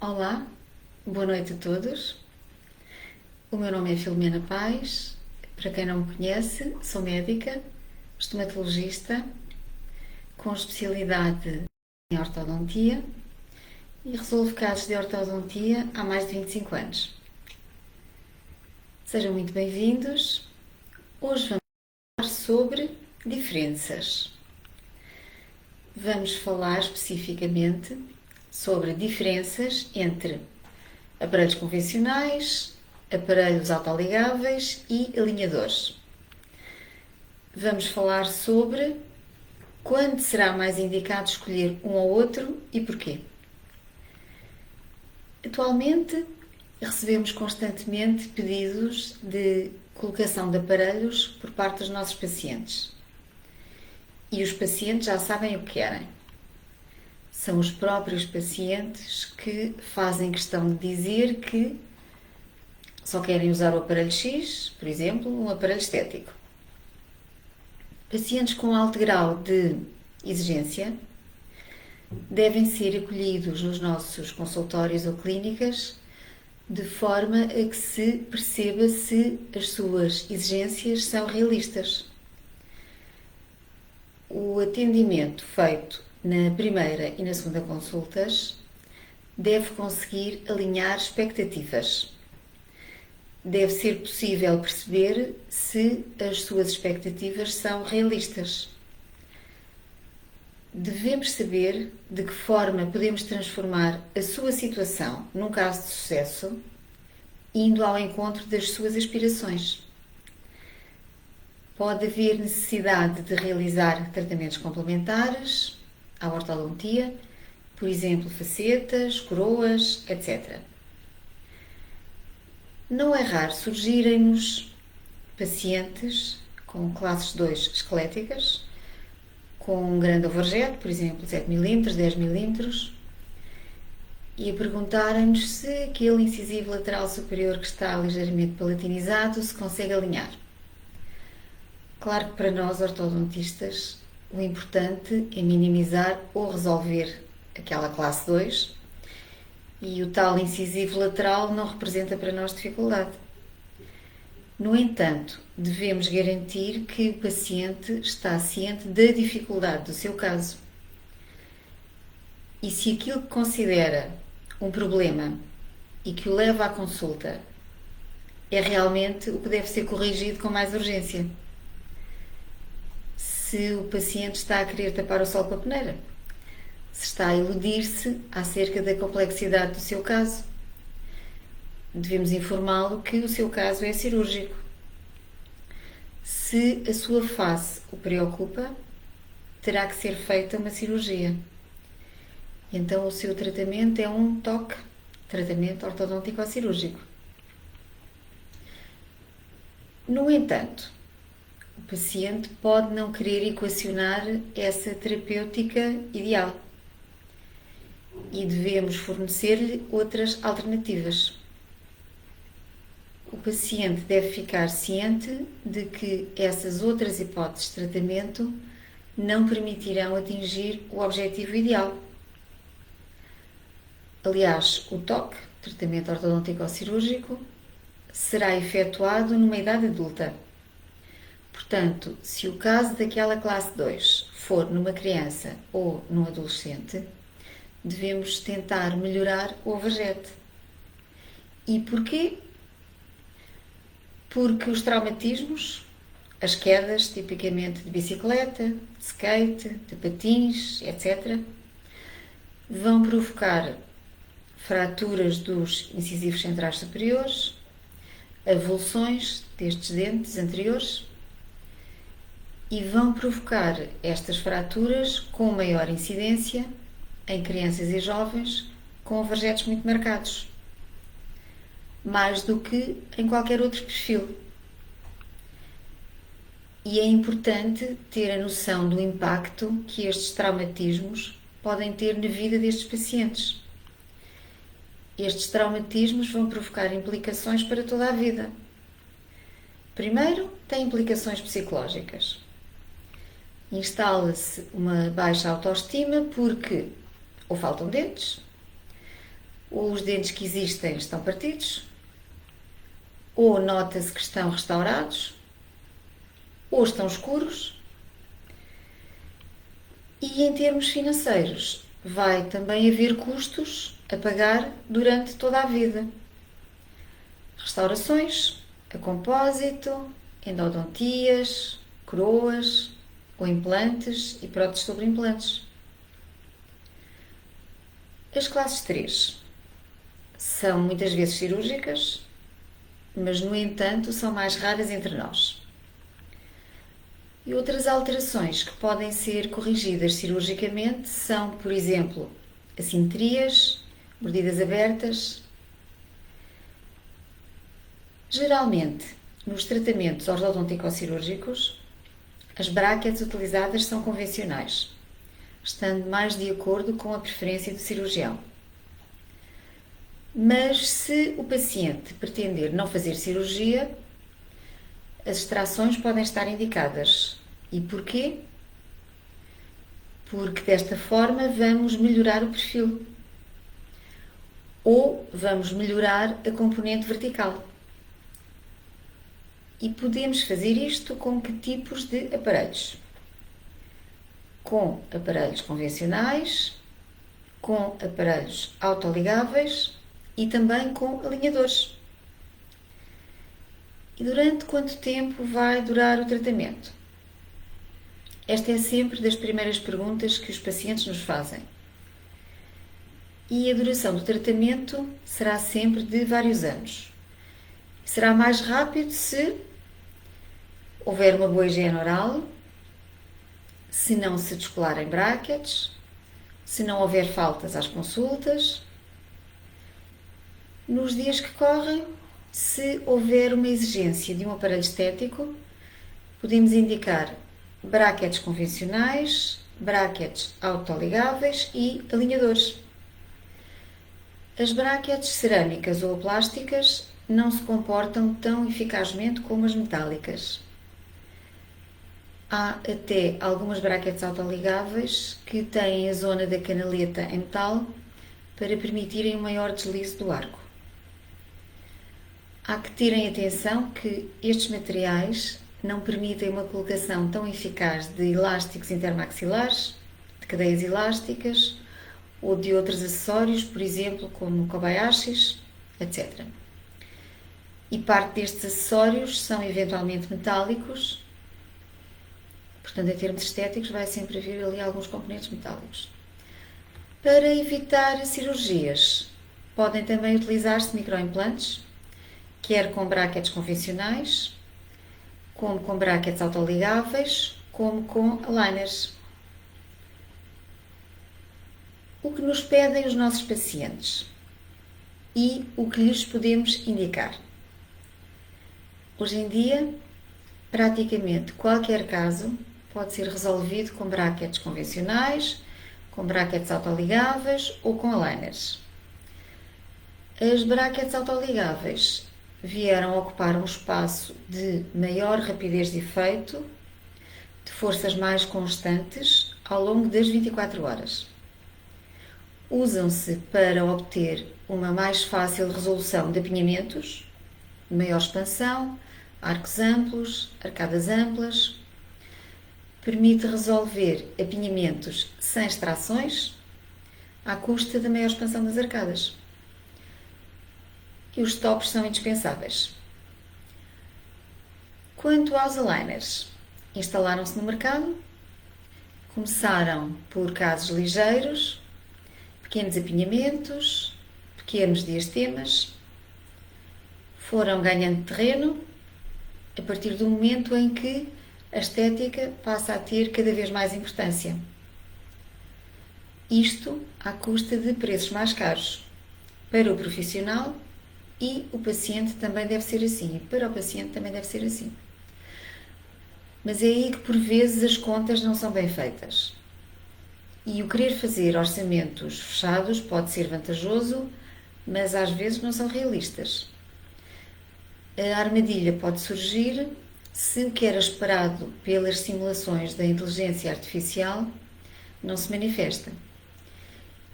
Olá, boa noite a todos. O meu nome é Filomena Paz. Para quem não me conhece, sou médica, estomatologista, com especialidade em ortodontia e resolvo casos de ortodontia há mais de 25 anos. Sejam muito bem-vindos. Hoje vamos falar sobre diferenças. Vamos falar especificamente sobre diferenças entre aparelhos convencionais, aparelhos autoligáveis e alinhadores. Vamos falar sobre quando será mais indicado escolher um ou outro e porquê. Atualmente recebemos constantemente pedidos de colocação de aparelhos por parte dos nossos pacientes. E os pacientes já sabem o que querem. São os próprios pacientes que fazem questão de dizer que só querem usar o aparelho X, por exemplo, um aparelho estético. Pacientes com alto grau de exigência devem ser acolhidos nos nossos consultórios ou clínicas de forma a que se perceba se as suas exigências são realistas. O atendimento feito na primeira e na segunda consultas deve conseguir alinhar expectativas. Deve ser possível perceber se as suas expectativas são realistas. Devemos saber de que forma podemos transformar a sua situação num caso de sucesso, indo ao encontro das suas aspirações. Pode haver necessidade de realizar tratamentos complementares à ortodontia, por exemplo, facetas, coroas, etc. Não é raro surgirem-nos pacientes com classes 2 esqueléticas, com um grande overjet, por exemplo, 7 mm, 10 mm, e a perguntarem-nos se aquele incisivo lateral superior que está ligeiramente palatinizado se consegue alinhar. Claro que para nós, ortodontistas, o importante é minimizar ou resolver aquela classe 2 e o tal incisivo lateral não representa para nós dificuldade. No entanto, devemos garantir que o paciente está ciente da dificuldade do seu caso. E se aquilo que considera um problema e que o leva à consulta é realmente o que deve ser corrigido com mais urgência. Se o paciente está a querer tapar o sol com a peneira, se está a iludir-se acerca da complexidade do seu caso, devemos informá-lo que o seu caso é cirúrgico. Se a sua face o preocupa, terá que ser feita uma cirurgia. Então o seu tratamento é um TOC, tratamento ortodôntico-cirúrgico. No entanto, o paciente pode não querer equacionar essa terapêutica ideal e devemos fornecer-lhe outras alternativas. O paciente deve ficar ciente de que essas outras hipóteses de tratamento não permitirão atingir o objetivo ideal. Aliás, o TOC, tratamento ortodôntico-cirúrgico, será efetuado numa idade adulta. Portanto, se o caso daquela classe 2 for numa criança ou num adolescente, devemos tentar melhorar o overjet. E porquê? Porque os traumatismos, as quedas, tipicamente de bicicleta, de skate, de patins, etc., vão provocar fraturas dos incisivos centrais superiores, avulsões destes dentes anteriores e vão provocar estas fraturas com maior incidência em crianças e jovens com overjetos muito marcados, mais do que em qualquer outro perfil. E é importante ter a noção do impacto que estes traumatismos podem ter na vida destes pacientes. Estes traumatismos vão provocar implicações para toda a vida. Primeiro, tem implicações psicológicas. Instala-se uma baixa autoestima porque ou faltam dentes, ou os dentes que existem estão partidos, ou nota-se que estão restaurados, ou estão escuros. E em termos financeiros, vai também haver custos a pagar durante toda a vida. Restaurações a compósito, endodontias, coroas ou implantes e próteses sobre implantes. As classes 3 são muitas vezes cirúrgicas, mas no entanto são mais raras entre nós. E outras alterações que podem ser corrigidas cirurgicamente são, por exemplo, assimetrias, mordidas abertas. Geralmente, nos tratamentos ortodontico-cirúrgicos, as brackets utilizadas são convencionais, estando mais de acordo com a preferência do cirurgião. Mas se o paciente pretender não fazer cirurgia, as extrações podem estar indicadas. E porquê? Porque desta forma vamos melhorar o perfil ou vamos melhorar a componente vertical. E podemos fazer isto com que tipos de aparelhos? Com aparelhos convencionais, com aparelhos autoligáveis e também com alinhadores. E durante quanto tempo vai durar o tratamento? Esta é sempre das primeiras perguntas que os pacientes nos fazem. E a duração do tratamento será sempre de vários anos. Será mais rápido se houver uma boa higiene oral, se não se descolarem brackets, se não houver faltas às consultas. Nos dias que correm, se houver uma exigência de um aparelho estético, podemos indicar brackets convencionais, brackets autoligáveis e alinhadores. As brackets cerâmicas ou plásticas não se comportam tão eficazmente como as metálicas. Há até algumas brackets autoligáveis que têm a zona da canaleta em metal para permitirem um maior deslize do arco. Há que terem atenção que estes materiais não permitem uma colocação tão eficaz de elásticos intermaxilares, de cadeias elásticas ou de outros acessórios, por exemplo, como kobayashis, etc. E parte destes acessórios são eventualmente metálicos, portanto, em termos estéticos, vai sempre haver ali alguns componentes metálicos. Para evitar cirurgias, podem também utilizar-se microimplantes, quer com brackets convencionais, como com brackets autoligáveis, como com aligners. O que nos pedem os nossos pacientes e o que lhes podemos indicar. Hoje em dia, praticamente qualquer caso pode ser resolvido com brackets convencionais, com brackets autoligáveis ou com aligners. As brackets autoligáveis vieram ocupar um espaço de maior rapidez de efeito, de forças mais constantes ao longo das 24 horas. Usam-se para obter uma mais fácil resolução de apinhamentos, maior expansão, arcos amplos, arcadas amplas. Permite resolver apinhamentos sem extrações, à custa da maior expansão das arcadas. E os tops são indispensáveis. Quanto aos aligners, instalaram-se no mercado, começaram por casos ligeiros, pequenos apinhamentos, pequenos diastemas, foram ganhando terreno a partir do momento em que a estética passa a ter cada vez mais importância. Isto à custa de preços mais caros para o profissional e o paciente também deve ser assim. E para o paciente também deve ser assim. Mas é aí que por vezes as contas não são bem feitas. E o querer fazer orçamentos fechados pode ser vantajoso, mas às vezes não são realistas. A armadilha pode surgir se o que era esperado pelas simulações da inteligência artificial não se manifesta.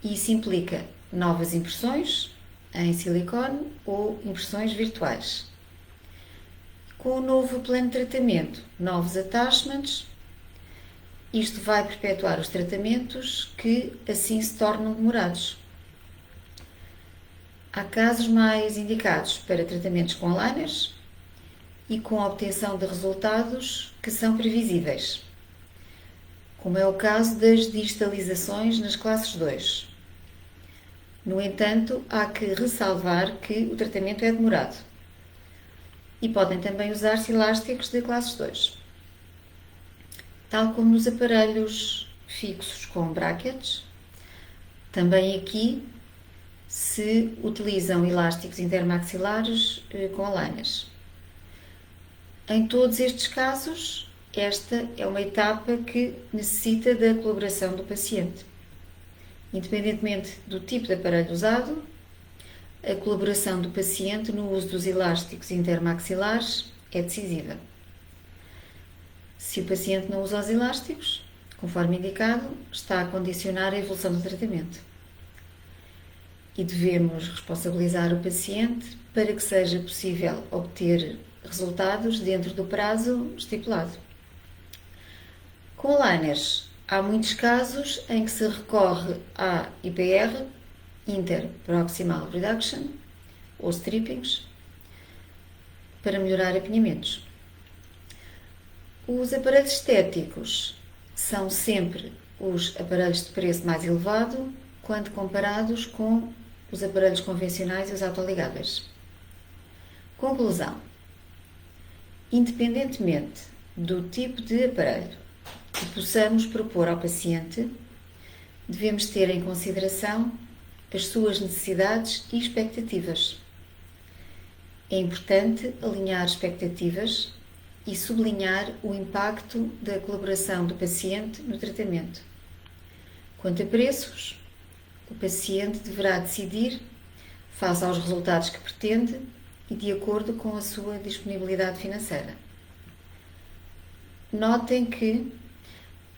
Isso implica novas impressões em silicone ou impressões virtuais. Com o novo plano de tratamento, novos attachments, isto vai perpetuar os tratamentos que assim se tornam demorados. Há casos mais indicados para tratamentos com aligners e com a obtenção de resultados que são previsíveis, como é o caso das digitalizações nas classes 2. No entanto, há que ressalvar que o tratamento é demorado e podem também usar-se elásticos de classes 2. Tal como nos aparelhos fixos com brackets, também aqui se utilizam elásticos intermaxilares com aligners. Em todos estes casos, esta é uma etapa que necessita da colaboração do paciente. Independentemente do tipo de aparelho usado, a colaboração do paciente no uso dos elásticos intermaxilares é decisiva. Se o paciente não usa os elásticos, conforme indicado, está a condicionar a evolução do tratamento. E devemos responsabilizar o paciente para que seja possível obter resultados dentro do prazo estipulado. Com aligners, há muitos casos em que se recorre à IPR, Interproximal Reduction, ou strippings, para melhorar apinhamentos. Os aparelhos estéticos são sempre os aparelhos de preço mais elevado quando comparados com os aparelhos convencionais e os autoligáveis. Conclusão: independentemente do tipo de aparelho que possamos propor ao paciente, devemos ter em consideração as suas necessidades e expectativas. É importante alinhar expectativas e sublinhar o impacto da colaboração do paciente no tratamento. Quanto a preços, o paciente deverá decidir face aos resultados que pretende e de acordo com a sua disponibilidade financeira. Notem que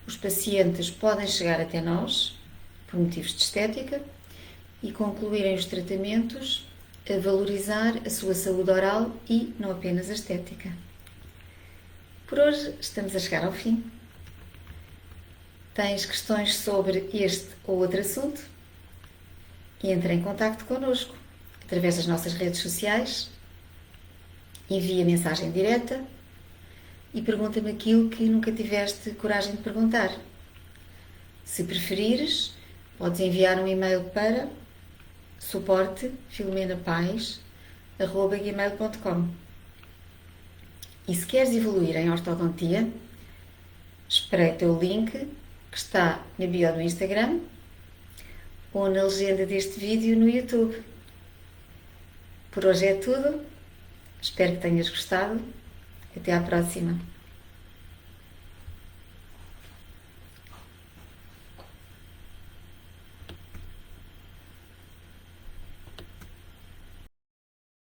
os pacientes podem chegar até nós por motivos de estética e concluírem os tratamentos a valorizar a sua saúde oral e não apenas a estética. Por hoje estamos a chegar ao fim. Tens questões sobre este ou outro assunto? Entre em contacto connosco através das nossas redes sociais, envia mensagem direta e pergunta-me aquilo que nunca tiveste coragem de perguntar. Se preferires, podes enviar um e-mail para suporte@filomenapais.gmail.com. E se queres evoluir em ortodontia, espreita o link que está na bio do Instagram ou na legenda deste vídeo no YouTube. Por hoje é tudo. Espero que tenhas gostado. Até à próxima.